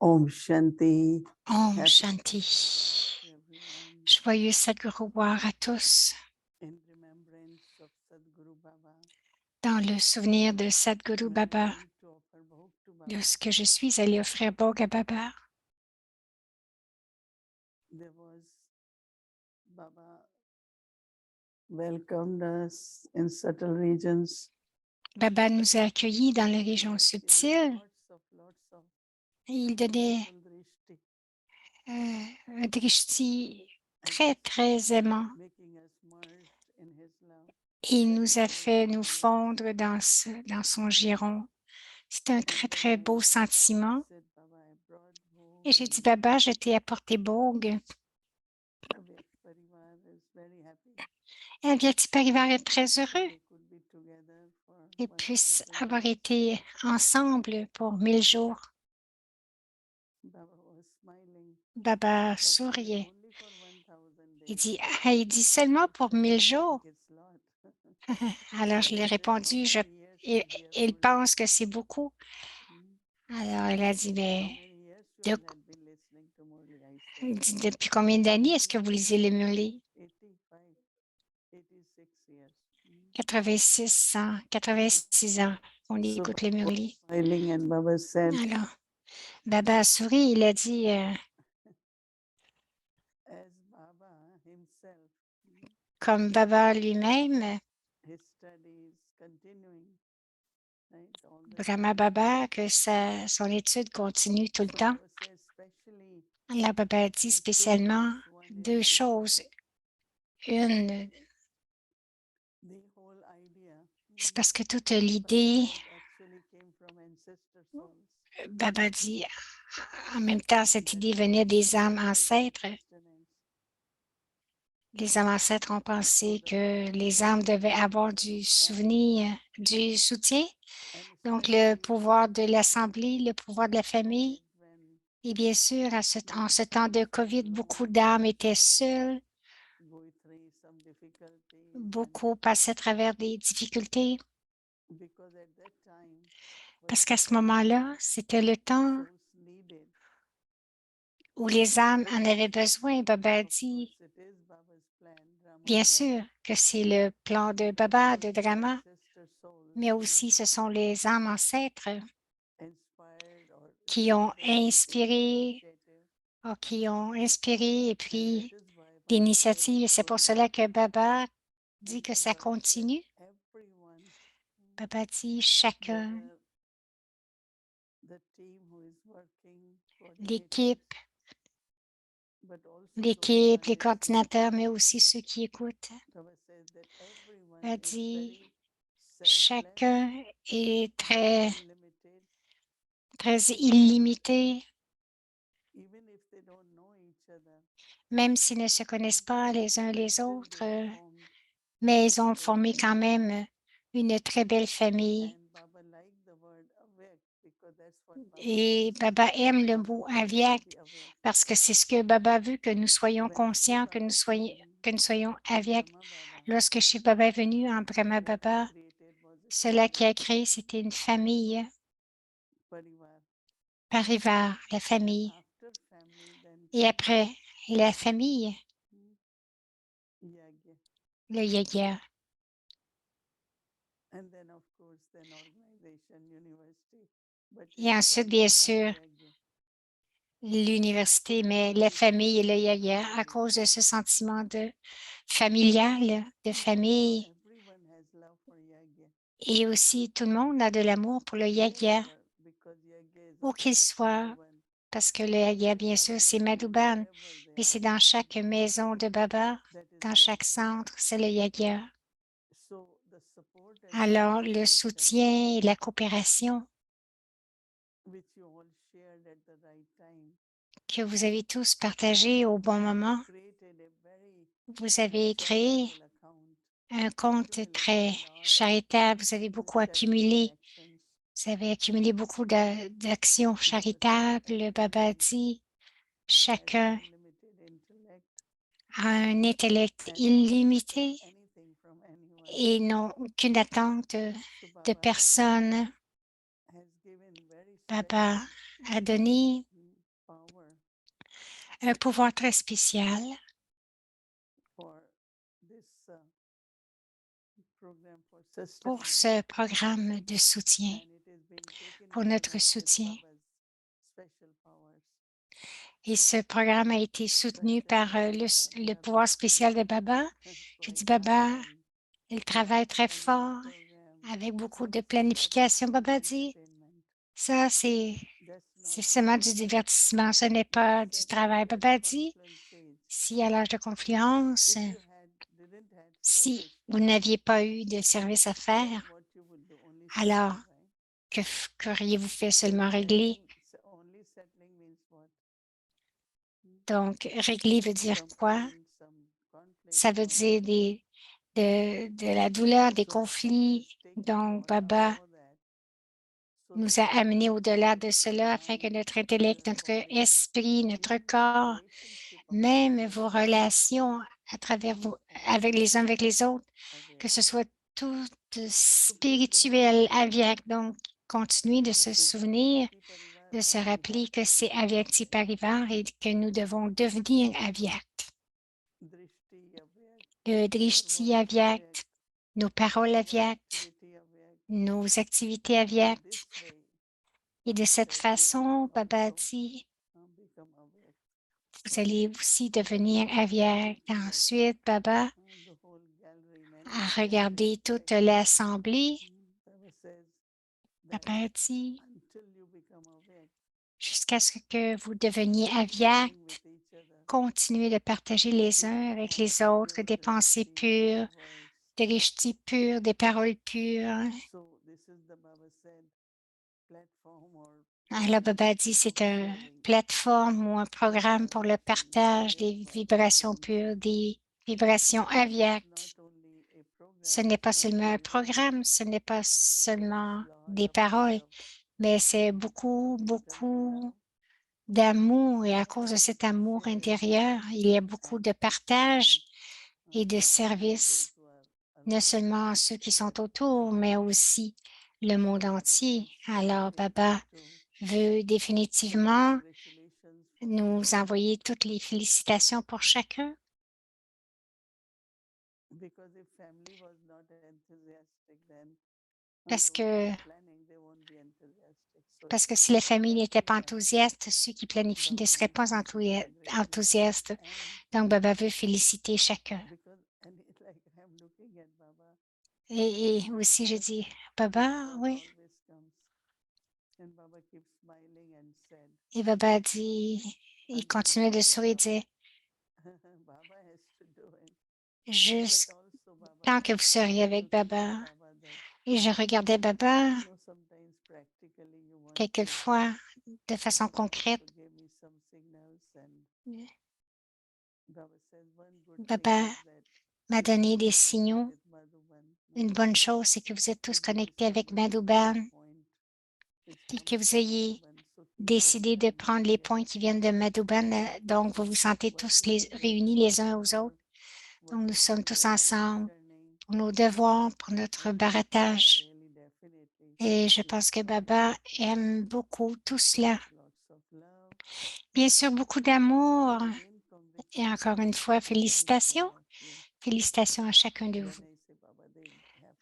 Om Shanti. Om Shanti. Joyeux Sadguruwar à tous. In remembrance of Sadhguru Baba, Dans le souvenir de Sadhguru when I Baba, went to offer Bhog to Baba, lorsque je suis allée offrir Bhog à Baba, there was Baba welcomed us in subtle regions. Baba nous a accueillis dans les régions subtiles Lots of et il donnait beautiful drishti, un drishti très, très aimant. making us merged in his love. Et il nous a fait nous fondre dans son giron. C'est un très, très beau sentiment. Said, Baba, I brought Bhog Et j'ai and dit, Baba, je t'ai apporté Bhog. Parivar is very happy. Et Avyakti Parivar est très heureux They could be together for qu'ils 1000 puissent avoir years. été ensemble pour 1000 jours. Baba was smiling. Baba Baba said, souriait. only for 1000 Il days. dit seulement pour 1000 jours. It's lot. Alors, je lui ai Baba said, how répondu, many years il, you dear il Lord? pense que c'est beaucoup. Hmm. Alors, il a dit, How mais many years you all had been listening to Murli? I said, il dit, depuis combien d'années est-ce que vous lisez les Murli? 85, 86 years. 86 ans, on So écoute les Baba was Murli. smiling and Baba said, Alors, Baba a souri, il a dit, as Baba himself, comme Baba lui-même, his study is continuing. Right, all the Brahma time. Baba, que son étude continue tout le So temps. Baba says, especially Alors, Baba a dit two spécialement things. One is 2 choses. Une, the whole idea c'est parce que toute l'idée, that actually came from ancestor souls. Baba dit, en même temps, cette idée venait des âmes ancêtres. Les âmes ancêtres ont pensé que les âmes devaient avoir du souvenir, du soutien, donc le pouvoir de l'Assemblée, le pouvoir de la famille. Et bien sûr, en ce temps de COVID, beaucoup d'âmes étaient seules, beaucoup passaient à travers des difficultés, parce qu'à ce moment-là, c'était le temps où les âmes en avaient besoin. Baba a dit, bien sûr que c'est le plan de Baba, de Drama, mais aussi ce sont les âmes ancêtres qui ont inspiré, et pris d'initiatives. Et c'est pour cela que Baba dit que ça continue. Baba dit chacun, l'équipe, les coordinateurs, mais aussi ceux qui écoutent, a dit chacun est très, très illimité, même s'ils ne se connaissent pas les uns les autres, mais ils ont formé quand même une très belle famille. Et Baba aime le mot avyakt parce que c'est ce que Baba veut, que nous soyons conscients, que nous soyons avyakt. Lorsque chez Baba est venu en Brahma Baba, cela qui a créé, c'était une famille, Parivar, la famille. Et après la famille, le yagya. Et ensuite, bien sûr, l'université, mais la famille et le yagya, à cause de ce sentiment de familial, de famille. Et aussi, tout le monde a de l'amour pour le yagya, où qu'il soit, parce que le yagya, bien sûr, c'est Madhuban, mais c'est dans chaque maison de Baba, dans chaque centre, c'est le yagya. Alors, le soutien et la coopération que vous avez tous partagé au bon moment, vous avez créé un compte très charitable, vous avez beaucoup accumulé, vous avez accumulé beaucoup d'actions charitables. Baba dit, chacun a un intellect illimité et n'ont aucune attente de personne. Baba a donné un pouvoir très spécial pour ce programme de soutien, pour notre soutien. Et ce programme a été soutenu par le pouvoir spécial de Baba. Je dis, Baba, il travaille très fort avec beaucoup de planification. Baba dit, ça, c'est seulement du divertissement, ce n'est pas du travail. Baba dit, si à l'âge de confluence, si vous n'aviez pas eu de service à faire, alors qu'auriez-vous fait seulement régler? Donc, régler veut dire quoi? Ça veut dire de la douleur, des conflits. Donc, Baba nous a amenés au-delà de cela afin que notre intellect, notre esprit, notre corps, même vos relations à travers avec les uns avec les autres, que ce soit tout spirituel, aviaque. Donc, continuez de se souvenir, de se rappeler que c'est Avyakti Parivar et que nous devons devenir Avyakt. Le Drishti Avyakt, nos paroles Avyakt, nos activités Avyakt. Et de cette façon, Baba dit, vous allez aussi devenir Avyakt. Ensuite, Baba a regardé toute l'assemblée. Baba dit, jusqu'à ce que vous deveniez Avyakt, continuez de partager les uns avec les autres des pensées pures, des drishtis purs, des paroles pures. Alors, Baba dit, c'est une plateforme ou un programme pour le partage des vibrations pures, des vibrations avyakts. Ce n'est pas seulement un programme, ce n'est pas seulement des paroles, mais c'est beaucoup, beaucoup d'amour. Et à cause de cet amour intérieur, il y a beaucoup de partage et de service, non seulement à ceux qui sont autour, mais aussi le monde entier. Alors, Baba veut définitivement nous envoyer toutes les félicitations pour chacun. Parce que si la famille n'était pas enthousiaste, ceux qui planifient ne seraient pas enthousiastes. Donc, Baba veut féliciter chacun. Et aussi, je dis, Baba, oui. Et Baba dit, il continue de sourire et dit, juste tant que vous seriez avec Baba. Et je regardais Baba quelquefois de façon concrète. Baba m'a donné des signaux. Une bonne chose, c'est que vous êtes tous connectés avec Madhuban et que vous ayez décidé de prendre les points qui viennent de Madhuban. Donc, vous vous sentez tous réunis les uns aux autres. Donc, nous sommes tous ensemble pour nos devoirs, pour notre baratage. Et je pense que Baba aime beaucoup tout cela. Bien sûr, beaucoup d'amour. Et encore une fois, félicitations. Félicitations à chacun de vous.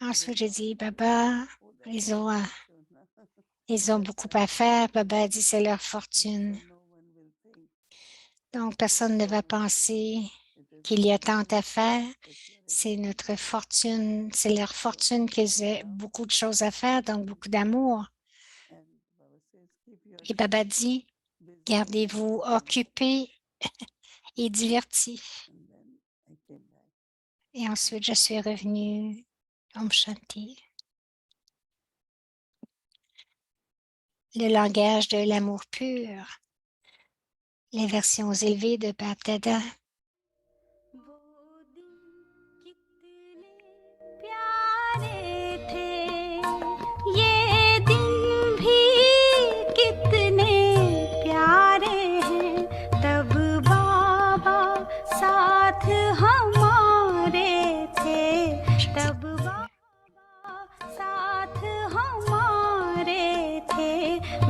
Ensuite, je dis, Baba, ils ont beaucoup à faire. Baba dit, c'est leur fortune. Donc, personne ne va penser qu'il y a tant à faire. C'est notre fortune, c'est leur fortune qu'ils aient beaucoup de choses à faire, donc beaucoup d'amour. Et Baba dit, gardez-vous occupés et divertis. Et ensuite, je suis revenue. Om Shanti. Le langage de l'amour pur. Les versions élevées de Bab Dada.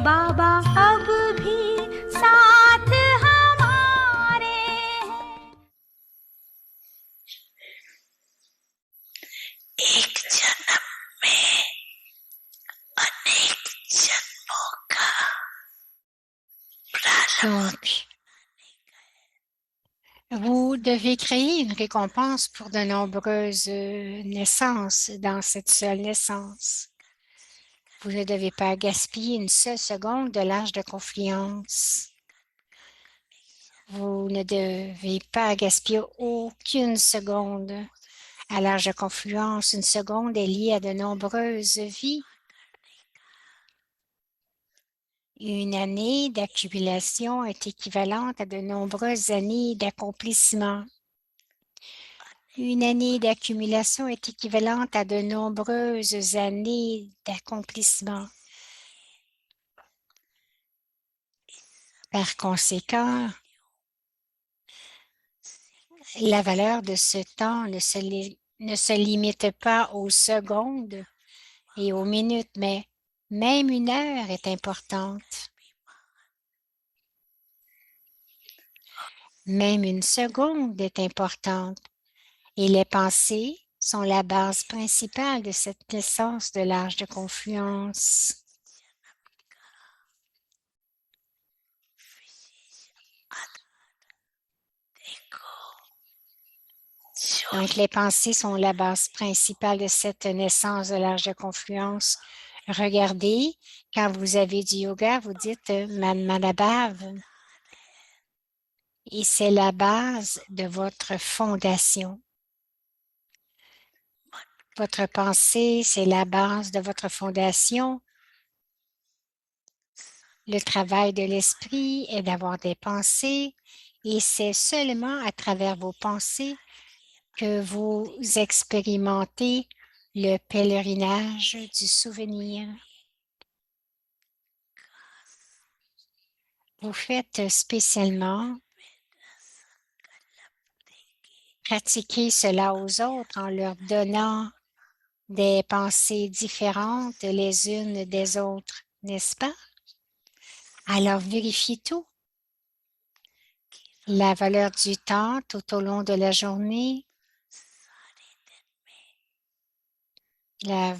बाबा अब भी साथ हमारे Donc, vous devez créer une récompense pour de nombreuses naissances dans cette seule naissance. Vous ne devez pas gaspiller une seule seconde de l'âge de confiance. Vous ne devez pas gaspiller aucune seconde à l'âge de confluence. Une seconde est liée à de nombreuses vies. Une année d'accumulation est équivalente à de nombreuses années d'accomplissement. Une année d'accumulation est équivalente à de nombreuses années d'accomplissement. Par conséquent, la valeur de ce temps ne se limite pas aux secondes et aux minutes, mais même une heure est importante. Même une seconde est importante. Et les pensées sont la base principale de cette naissance de l'âge de confluence. Donc, les pensées sont la base principale de cette naissance de l'âge de confluence. Regardez, quand vous avez du yoga, vous dites Manabhav. Et c'est la base de votre fondation. Votre pensée, c'est la base de votre fondation. Le travail de l'esprit est d'avoir des pensées et c'est seulement à travers vos pensées que vous expérimentez le pèlerinage du souvenir. Vous faites spécialement pratiquer cela aux autres en leur donnant des pensées différentes les unes des autres, n'est-ce pas? Alors, vérifiez tout. La valeur du temps tout au long de la journée, la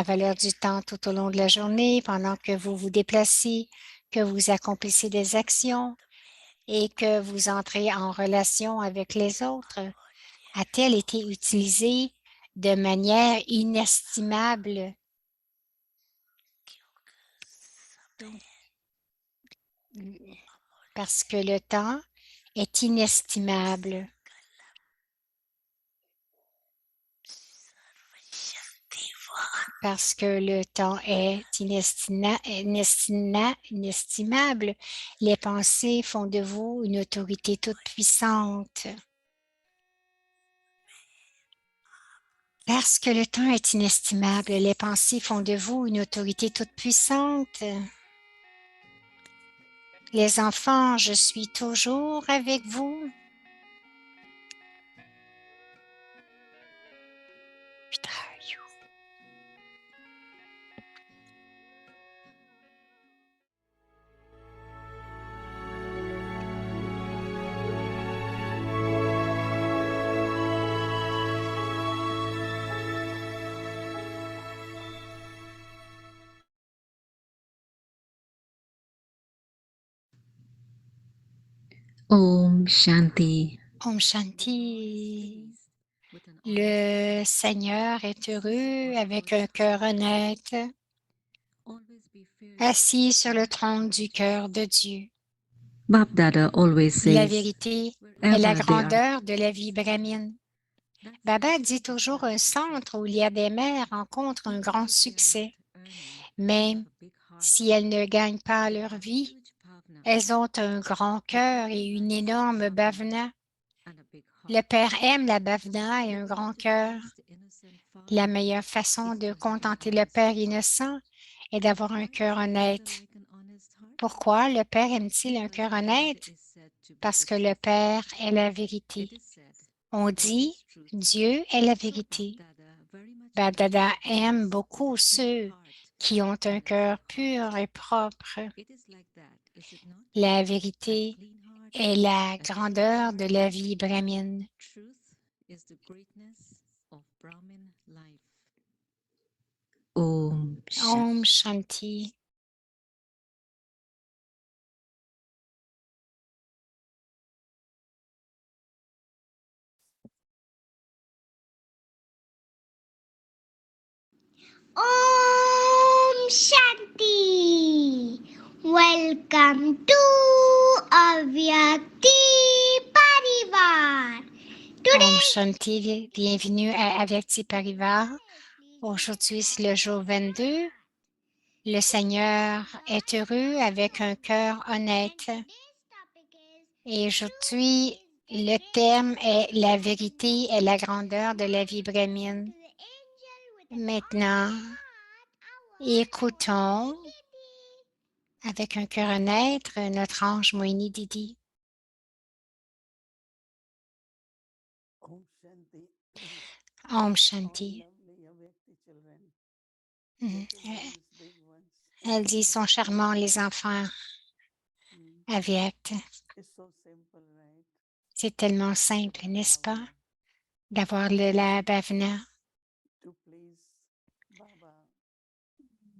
valeur du temps tout au long de la journée pendant que vous vous déplacez, que vous accomplissez des actions et que vous entrez en relation avec les autres, a-t-elle été utilisée de manière inestimable? Parce que le temps est inestimable. Parce que le temps est inestimable, les pensées font de vous une autorité toute puissante. Parce que le temps est inestimable, les pensées font de vous une autorité toute puissante. Les enfants, je suis toujours avec vous. Om Shanti. Om Shanti. Le Seigneur est heureux avec un cœur honnête, assis sur le trône du cœur de Dieu. Bab Dada always La says, vérité est la grandeur de la vie brahmine. Baba dit toujours un centre où il y a des mères rencontrent un grand succès. Même si elles ne gagnent pas leur vie, elles ont un grand cœur et une énorme bhavana. Le père aime la bhavana et un grand cœur. La meilleure façon de contenter le père innocent est d'avoir un cœur honnête. Pourquoi le père aime-t-il un cœur honnête? Parce que le père est la vérité. On dit, Dieu est la vérité. Bab-Dada aime beaucoup ceux qui ont un cœur pur et propre. La vérité est la grandeur de la vie brahmine. Om Shanti. Om Shanti. Om Shanti. Welcome to Avyakti Parivar. Om Shanti, bienvenue à Avyakti Parivar. Aujourd'hui, c'est le jour 22. Le Seigneur est heureux avec un cœur honnête. Et aujourd'hui, le thème est la vérité et la grandeur de la vie brahmine. Maintenant, écoutons avec un cœur honnête notre ange Mohini Didi. Om Shanti. Om Shanti. All lovely Avyakti children. Mhm. These big ones. Elle dit, sont charmants les enfants Avyakt. It's so simple, right? C'est tellement simple, n'est-ce pas, d'avoir la bhavana, To please Baba.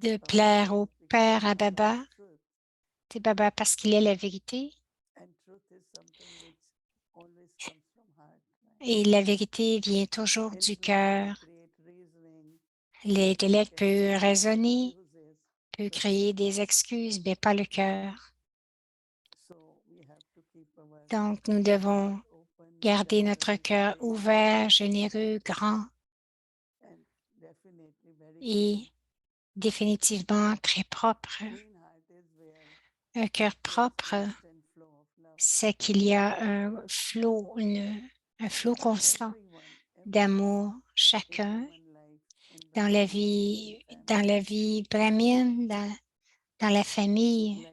de plaire au Père à Baba. Is truth. C'est Baba parce qu'il est la vérité. And truth is something which always comes from heart. Right? Et la vérité vient toujours du cœur. Create reasoning. L'intellect peut raisonner, Excuses. peut créer des excuses, mais pas le cœur. So we have to keep our Donc, nous devons open, garder notre cœur ouvert, généreux, grand and definitely very et définitivement très propre. clean heart is where Un cœur propre, constant flow of love. c'est qu'il y a un flot constant d'amour, chacun dans la vie brahmine, dans la famille,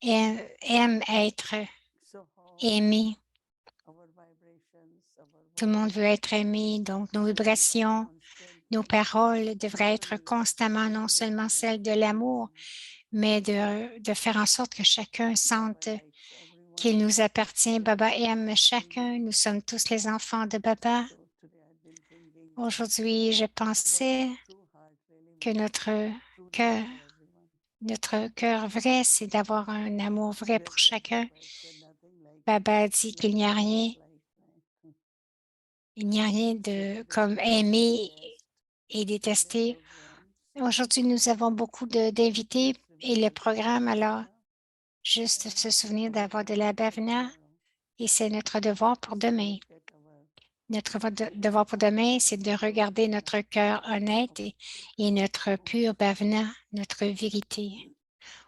aime être aimé. Tout le monde veut être aimé, donc nos vibrations, nos paroles devraient être constamment non seulement celles de l'amour, mais de faire en sorte que chacun sente qu'il nous appartient. Baba aime chacun. Nous sommes tous les enfants de Baba. Aujourd'hui, je pensais que notre cœur vrai, c'est d'avoir un amour vrai pour chacun. Baba dit qu'il n'y a rien de comme aimer et détester. Aujourd'hui, nous avons beaucoup d'invités et le programme, alors juste se souvenir d'avoir de la bhavana et c'est notre devoir pour demain. Notre devoir pour demain, c'est de regarder notre cœur honnête et notre pure bhavana, notre vérité.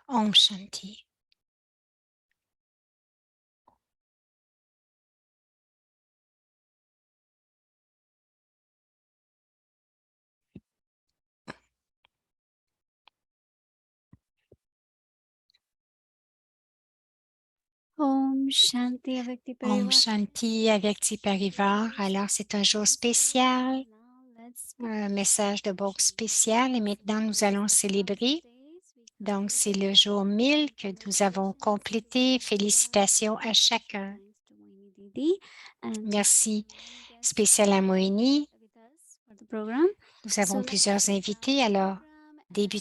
Om Shanti. Om Shanti Avyakti Om Parivar. Shanti Avyakti Parivar. Alors, c'est un jour spécial, un message de Bog spécial et maintenant nous allons célébrer. Donc, c'est le jour 1000 que nous avons complété. Félicitations à chacun. Merci spécial à Mohini. Nous avons plusieurs invités, alors débutons.